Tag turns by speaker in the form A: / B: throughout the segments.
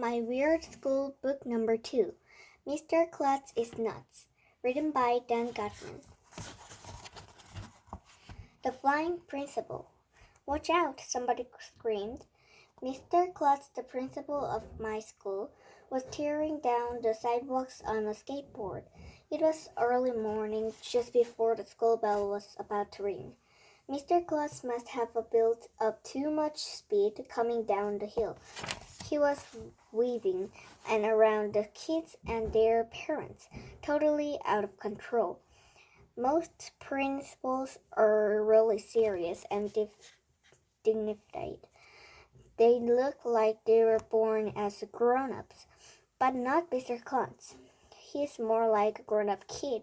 A: My Weird School Book Number 2, Mr. Klutz Is Nuts, written by Dan Gutman. The Flying Principal. Watch out, somebody screamed. Mr. Klutz, the principal of my school, was tearing down the sidewalks on a skateboard. It was early morning, just before the school bell was about to ring. Mr. Klutz must have built up too much speed coming down the hill. He was weaving and around the kids and their parents, totally out of control. Most principals are really serious and dignified. They look like they were born as grown-ups, but not Mr. Klutz. He's more like a grown-up kid.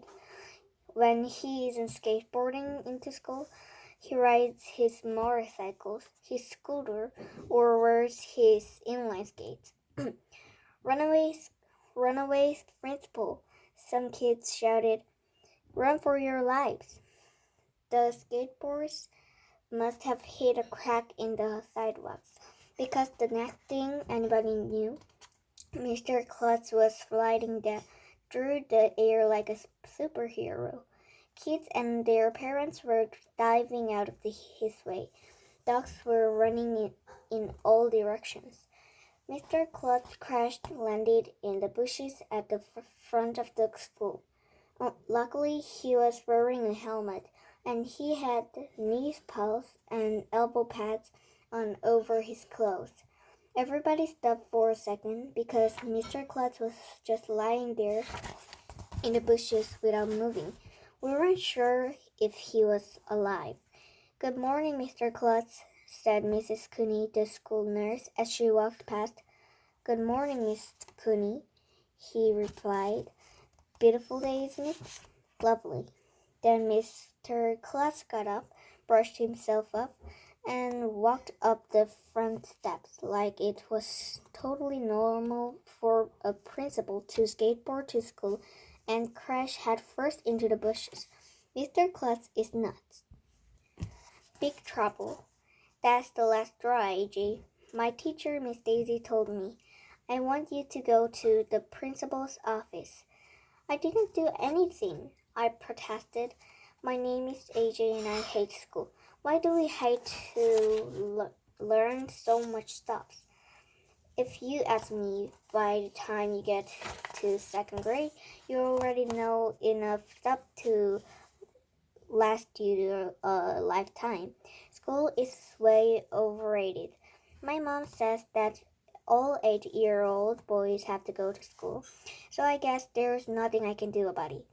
A: When he isn't skateboarding into school, he rides his motorcycles, his scooter, or wears his inline skates. Runaway principal, some kids shouted. Run for your lives. The skateboards must have hit a crack in the sidewalks, because the next thing anybody knew, Mr. Klutz was flying through the air like a superhero. Kids and their parents were diving out of his way. Dogs were running in all directions. Mr. Klutz landed in the bushes at the front of the school. Luckily, he was wearing a helmet, and he had knee pads and elbow pads on over his clothes. Everybody stopped for a second because Mr. Klutz was just lying there in the bushes without moving. We weren't sure if he was alive. Good morning, Mr. Klutz, said Mrs. Cooney, the school nurse, as she walked past. Good morning, Miss Cooney, he replied. Beautiful day, isn't it? Lovely. Then Mr. Klutz got up, brushed himself up, and walked up the front steps like it was totally normal for a principal to skateboard to school and crash headfirst into the bushes. Mr. Klutz is nuts. Big trouble. That's the last straw, AJ. My teacher, Miss Daisy, told me. I want you to go to the principal's office. I didn't do anything, I protested. My name is AJ and I hate school. Why do we hate to learn so much stuff? If you ask me, by the time you get to second grade, you already know enough stuff to last you a lifetime. School is way overrated. My mom says that all 8-year-old boys have to go to school, so I guess there's nothing I can do about it.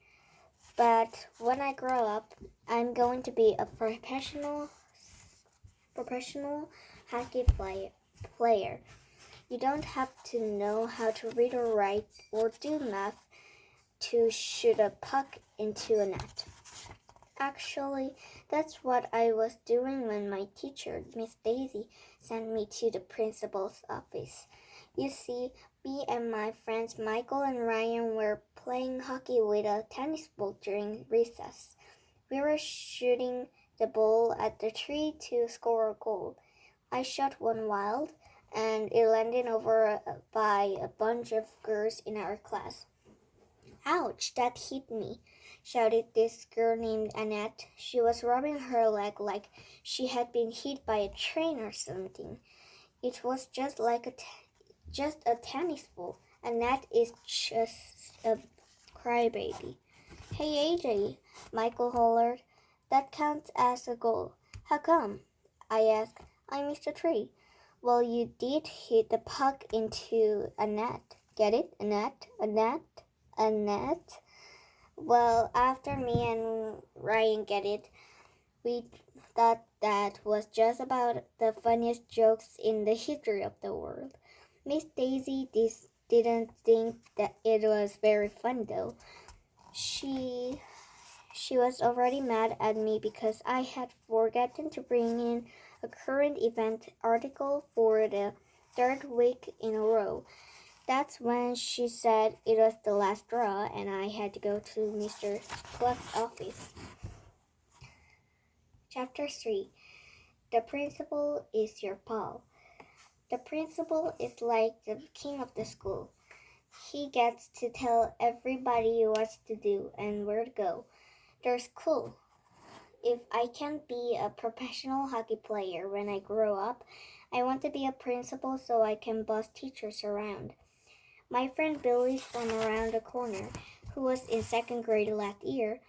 A: But when I grow up, I'm going to be a professional hockey player. You don't have to know how to read or write or do math to shoot a puck into a net. Actually, that's what I was doing when my teacher, Miss Daisy, sent me to the principal's office. You see, me and my friends Michael and Ryan were playing hockey with a tennis ball during recess. We were shooting the ball at the tree to score a goal. I shot one wild, and it landed over by a bunch of girls in our class. Ouch, that hit me, shouted this girl named Annette. She was rubbing her leg like she had been hit by a train or something. It was just a tennis ball. Annette is just a crybaby. Hey, AJ, Michael hollered. That counts as a goal. How come? I asked. I missed a tree. Well, you did hit the puck into a net. Get it? A net? A net? Well, after me and Ryan get it, we thought that was just about the funniest jokes in the history of the world. Miss Daisy didn't think that it was very fun though. She was already mad at me because I had forgotten to bring in a current event article for the third week in a row. That's when she said it was the last straw and I had to go to Mr. Klutz's office. Chapter 3. The Principal is Your Pal. The principal is like the king of the school. He gets to tell everybody what to do and where to go. That's cool. If I can't be a professional hockey player when I grow up, I want to be a principal so I can boss teachers around. My friend Billy from around the corner, who was in second grade last year,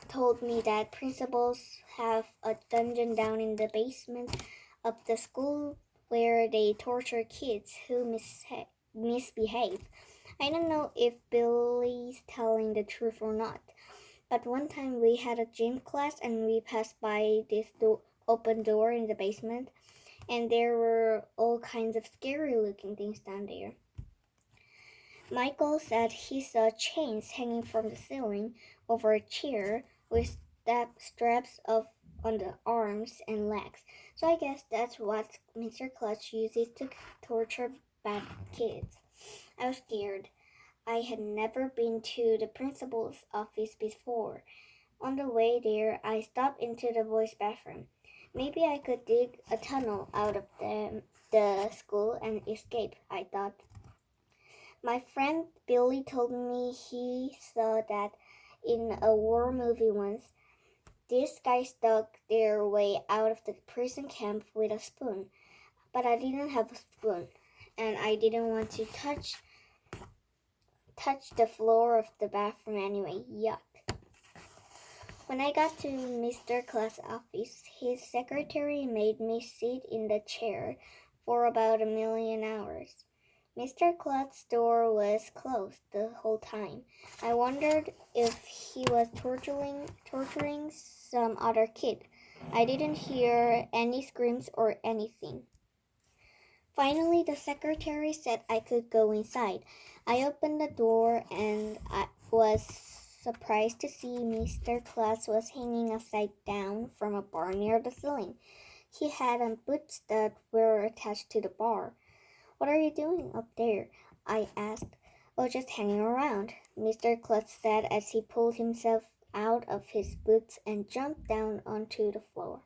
A: told me that principals have a dungeon down in the basement of the school where they torture kids who misbehave. I don't know if Billy's telling the truth or not, but one time we had a gym class and we passed by this open door in the basement, and there were all kinds of scary looking things down there. Michael said he saw chains hanging from the ceiling over a chair with straps on the arms and legs. So I guess that's what Mr. Klutz uses to torture bad kids. I was scared. I had never been to the principal's office before. On the way there, I stopped into the boys' bathroom. Maybe I could dig a tunnel out of the school and escape, I thought. My friend Billy told me he saw that in a war movie once. These guys dug their way out of the prison camp with a spoon, but I didn't have a spoon, and I didn't want to touch the floor of the bathroom anyway. Yuck. When I got to Mr. Klutz's office, his secretary made me sit in the chair for about a million hours. Mr. Klutz's door was closed the whole time. I wondered if he was torturing some other kid. I didn't hear any screams or anything. Finally, the secretary said I could go inside. I opened the door and I was surprised to see Mr. Klutz was hanging upside down from a bar near the ceiling. He had on boots that were attached to the bar. "What are you doing up there?" I asked. "Oh, just hanging around," Mr. Klutz said as he pulled himself out of his boots and jumped down onto the floor.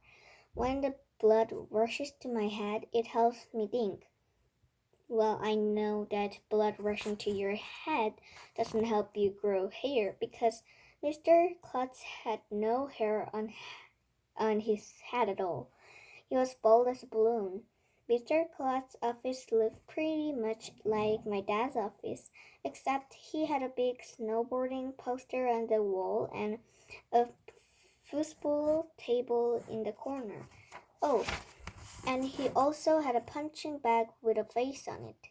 A: When the blood rushes to my head, it helps me think. Well, I know that blood rushing to your head doesn't help you grow hair because Mr. Klutz had no hair on his head at all. He was bald as a balloon. Mr. Klutz's office looked pretty much like my dad's office, except he had a big snowboarding poster on the wall and a foosball table in the corner. Oh, and he also had a punching bag with a face on it.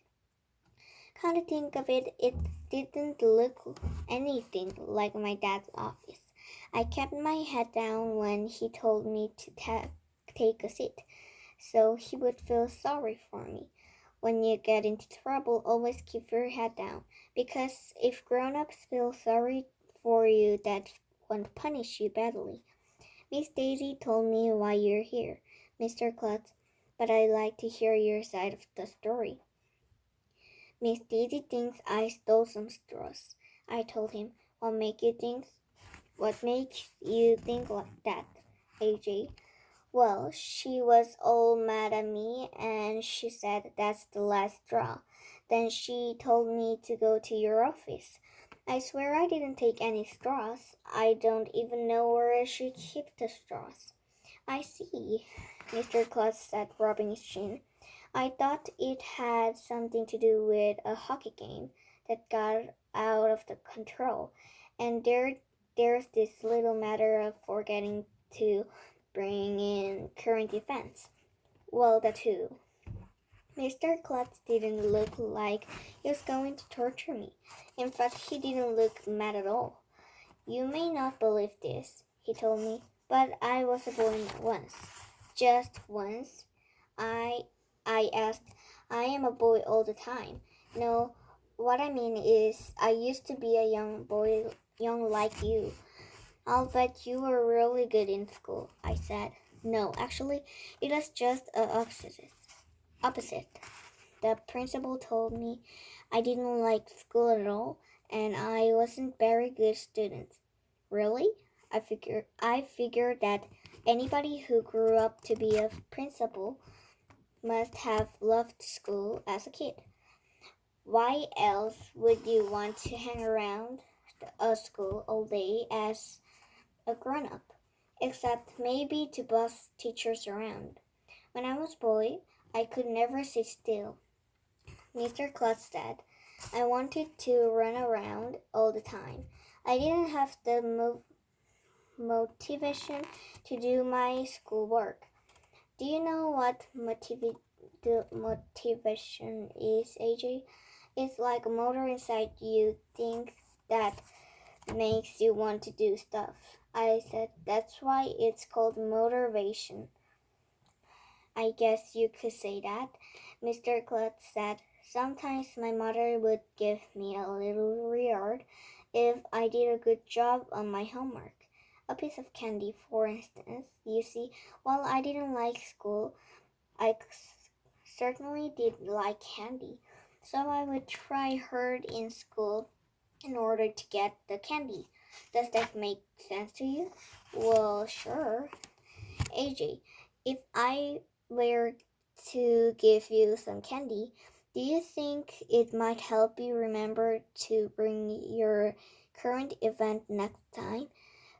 A: Come to think of it, it didn't look anything like my dad's office. I kept my head down when he told me to take a seat, so he would feel sorry for me. When you get into trouble, always keep your head down, because if grown-ups feel sorry for you, that won't punish you badly. Miss Daisy told me why you're here, Mr. Klutz, but I'd like to hear your side of the story. Miss Daisy thinks I stole some straws, I told him. What makes you think like that, AJ? Well, she was all mad at me and she said that's the last straw. Then she told me to go to your office. I swear I didn't take any straws. I don't even know where she keeps the straws. I see, Mr. Klutz said, rubbing his chin. I thought it had something to do with a hockey game that got out of the control. And there's this little matter of forgetting to bring in current events. Well, that too. Mr. Klutz didn't look like he was going to torture me. In fact, he didn't look mad at all. You may not believe this, he told me, but I was a boy once. Just once. I asked, I am a boy all the time. No, what I mean is I used to be a young boy, young like you. I'll bet you were really good in school, I said. No, actually, it was just opposite. The principal told me I didn't like school at all, and I wasn't very good student. Really? I figured that anybody who grew up to be a principal must have loved school as a kid. Why else would you want to hang around a school all day as a grown-up? Except maybe to boss teachers around. When I was a boy, I could never sit still. Mr. Klutz said, I wanted to run around all the time. I didn't have the motivation to do my schoolwork. Do you know what the motivation is, AJ? It's like a motor inside you think that makes you want to do stuff. I said, that's why it's called motivation. I guess you could say that. Mr. Klutz said, sometimes my mother would give me a little reward if I did a good job on my homework. A piece of candy, for instance. You see, while I didn't like school, I certainly did like candy. So I would try hard in school in order to get the candy. Does that make sense to you? Well, sure. AJ, if I were to give you some candy, do you think it might help you remember to bring your current event next time?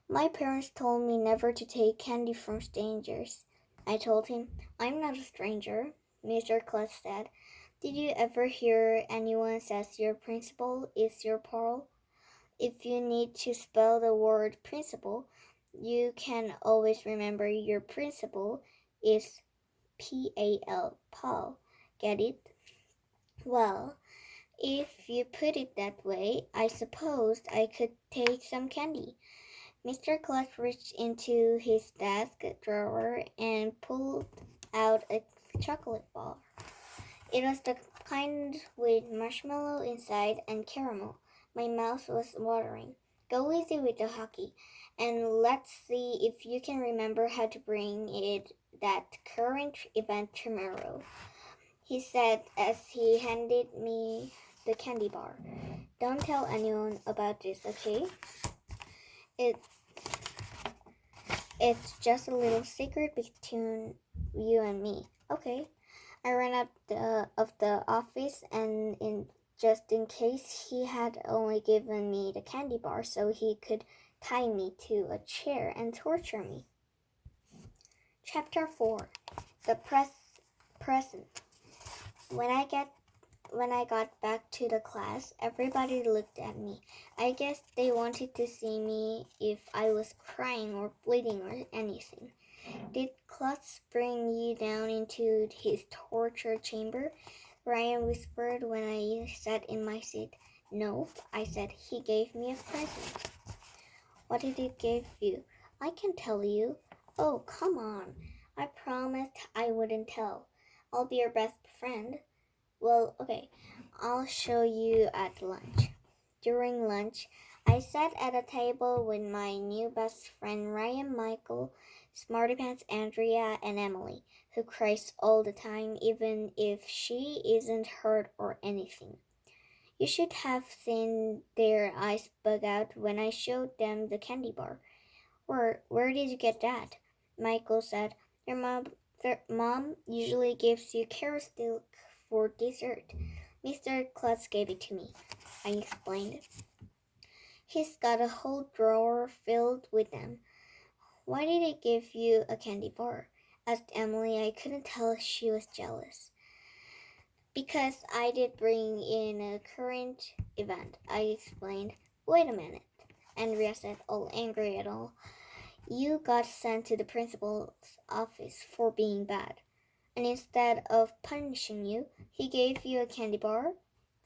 A: My parents told me never to take candy from strangers. I told him, I'm not a stranger, Mr. Klutz said. Did you ever hear anyone says your principal is your pal? If you need to spell the word principal, you can always remember your principal is P-A-L, pal. Get it? Well, if you put it that way, I supposed I could take some candy. Mr. Klutz reached into his desk drawer and pulled out a chocolate bar. It was the kind with marshmallow inside and caramel. My mouth was watering. Go easy with the hockey, and let's see if you can remember how to bring it that current event tomorrow, he said as he handed me the candy bar. Don't tell anyone about this, okay? It's just a little secret between you and me. Okay. I ran out of the office and just in case he had only given me the candy bar so he could tie me to a chair and torture me. Chapter 4. The Present. When I got back to the class, everybody looked at me. I guess they wanted to see me if I was crying or bleeding or anything. Did Klutz bring you down into his torture chamber? Ryan whispered when I sat in my seat. No, I said. He gave me a present. What did he give you? I can tell you. Oh, come on. I promised I wouldn't tell. I'll be your best friend. Well, okay. I'll show you at lunch. During lunch, I sat at a table with my new best friend Ryan, Michael, Smartypants Andrea, and Emily, who cries all the time even if she isn't hurt or anything. You should have seen their eyes bug out when I showed them the candy bar. Where did you get that? Michael said, Your mom usually gives you carrot stick for dessert. Mr. Klutz gave it to me, I explained. He's got a whole drawer filled with them. Why did he give you a candy bar? Asked Emily. I couldn't tell if she was jealous. Because I did bring in a current event, I explained. Wait a minute, Andrea said, all angry at all. You got sent to the principal's office for being bad. And instead of punishing you, he gave you a candy bar?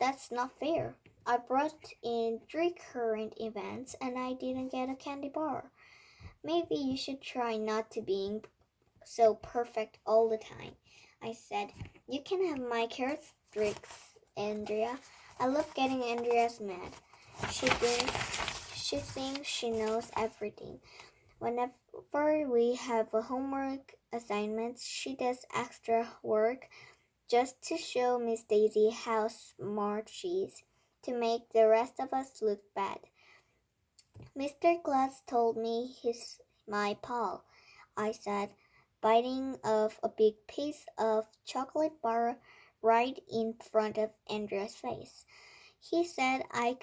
A: That's not fair. I brought in 3 current events and I didn't get a candy bar. Maybe you should try not to being so perfect all the time, I said. You can have my carrot sticks, Andrea. I love getting Andrea's mad. She thinks she knows everything. Whenever we have a homework assignment, she does extra work just to show Miss Daisy how smart she is, to make the rest of us look bad. Mr. Klutz told me he's my pal, I said. biting of a big piece of chocolate bar right in front of Andrea's face. He said I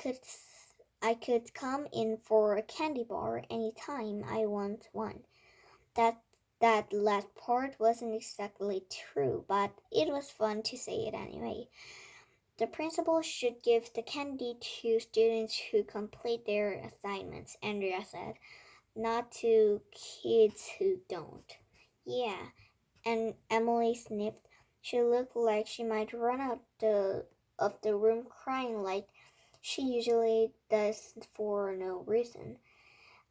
A: could come in for a candy bar anytime I want one. That that last part wasn't exactly true, but it was fun to say it anyway. The principal should give the candy to students who complete their assignments, Andrea said, not to kids who don't. Yeah, and Emily sniffed. She looked like she might run out of the room crying like she usually does for no reason.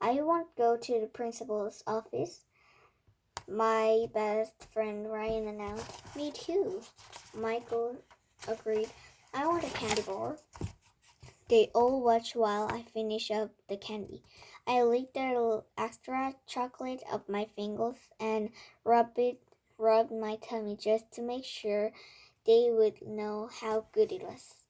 A: I won't go to the principal's office, my best friend Ryan announced. Me too, Michael agreed. I want a candy bar. They all watched while I finished up the candy. I licked a little extra chocolate up my fingers and rubbed my tummy just to make sure they would know how good it was.